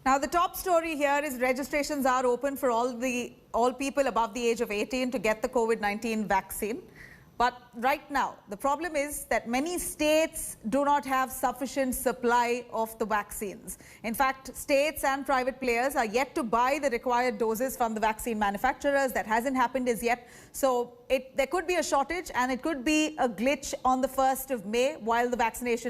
Now, the top story here is registrations are open for all people above the age of 18 to get the COVID-19 vaccine. But right now, the problem is that many states do not have sufficient supply of the vaccines. In fact, states and private players are yet to buy the required doses from the vaccine manufacturers. That hasn't happened as yet. So there could be a shortage, and it could be a glitch on the 1st of May while the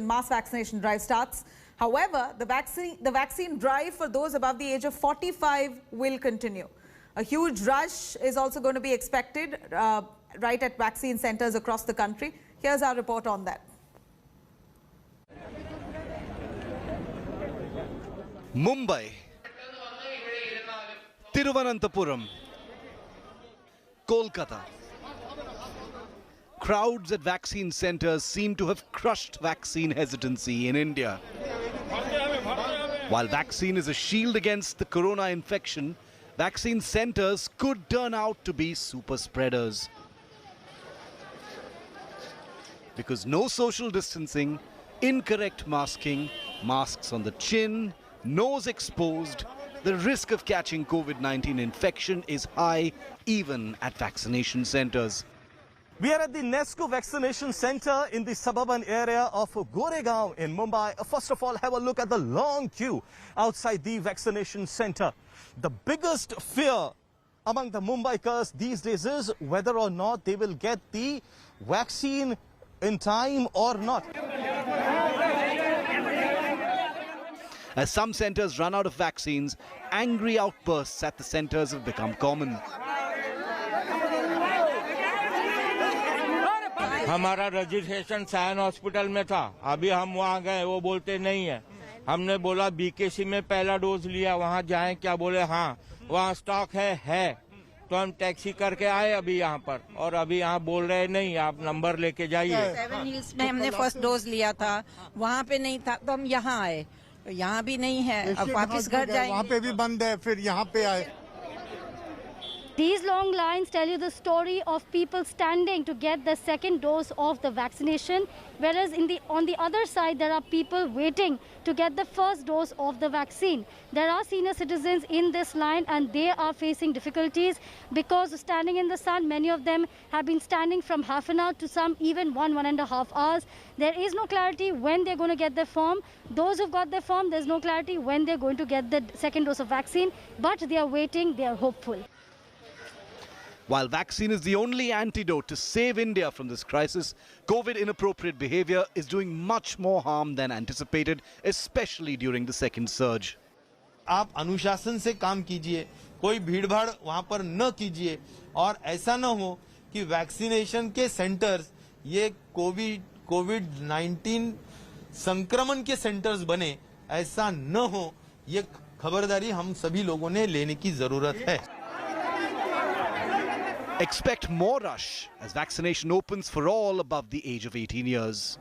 mass vaccination drive starts. However, the vaccine drive for those above the age of 45 will continue. A huge rush is also going to be expected right at vaccine centers across the country. Here's our report on that. Mumbai, Thiruvananthapuram, Kolkata. Crowds at vaccine centers seem to have crushed vaccine hesitancy in India. While vaccine is a shield against the corona infection, vaccine centers could turn out to be super spreaders. Because no social distancing, incorrect masking, masks on the chin, nose exposed, the risk of catching COVID-19 infection is high even at vaccination centers. We are at the Nesco Vaccination Center in the suburban area of Goregaon in Mumbai. First of all, have a look at the long queue outside the vaccination center. The biggest fear among the Mumbaikars these days is whether or not they will get the vaccine in time or not. As some centers run out of vaccines, angry outbursts at the centers have become common. हमारा registration Sion hospital में था, अभी हम वहाँ गए, वो बोलते नहीं है। हमने बोला बीकेसी में पहला डोज लिया, वहाँ जाएं, क्या बोले हाँ वहाँ स्टॉक है। तो हम टैक्सी करके आए अभी यहाँ पर, और अभी यहाँ बोल रहे नहीं, आप नंबर लेके जाइए। 7 हिल्स में हमने फर्स्ट डोज लिया था, वहाँ पे नहीं था तो हम यहाँ आए, तो यहाँ भी नहीं है, अब वापस घर जाएंगे। वहाँ पे भी बंद है, फिर यहाँ पे आए। These long lines tell you the story of people standing to get the second dose of the vaccination, whereas on the other side there are people waiting to get the first dose of the vaccine. There are senior citizens in this line and they are facing difficulties because standing in the sun, many of them have been standing from half an hour to some even 1.5 hours. There is no clarity when they're going to get their form. Those who've got their form, there's no clarity when they're going to get the second dose of vaccine, but they are waiting, they are hopeful. While vaccine is the only antidote to save India from this crisis, COVID inappropriate behavior is doing much more harm than anticipated, especially during the second surge. आप अनुशासन से काम कीजिए, कोई भीड़भाड़ वहां पर न कीजिए, और ऐसा न हो कि वैक्सीनेशन के सेंटर्स ये कोविड-19 संक्रमण के सेंटर्स बने, ऐसा न हो, ये खबरदारी हम सभी लोगों ने लेने की जरूरत है। Expect more rush as vaccination opens for all above the age of 18 years.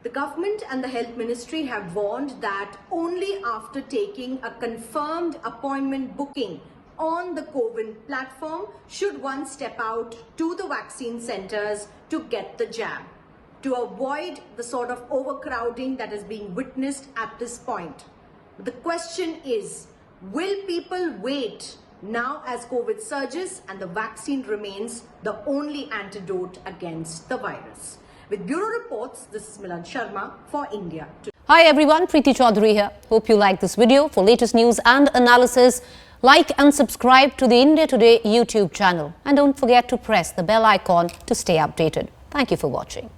The government and the health ministry have warned that only after taking a confirmed appointment booking on the CoWIN platform should one step out to the vaccine centers to get the jab, to avoid the sort of overcrowding that is being witnessed at this point. The question is, will people wait now as COVID surges and the vaccine remains the only antidote against the virus? With Bureau Reports, this is Milan Sharma for India Today. Hi everyone, Preeti Chaudhary here. Hope you like this video. For latest news and analysis, like and subscribe to the India Today YouTube channel. And don't forget to press the bell icon to stay updated. Thank you for watching.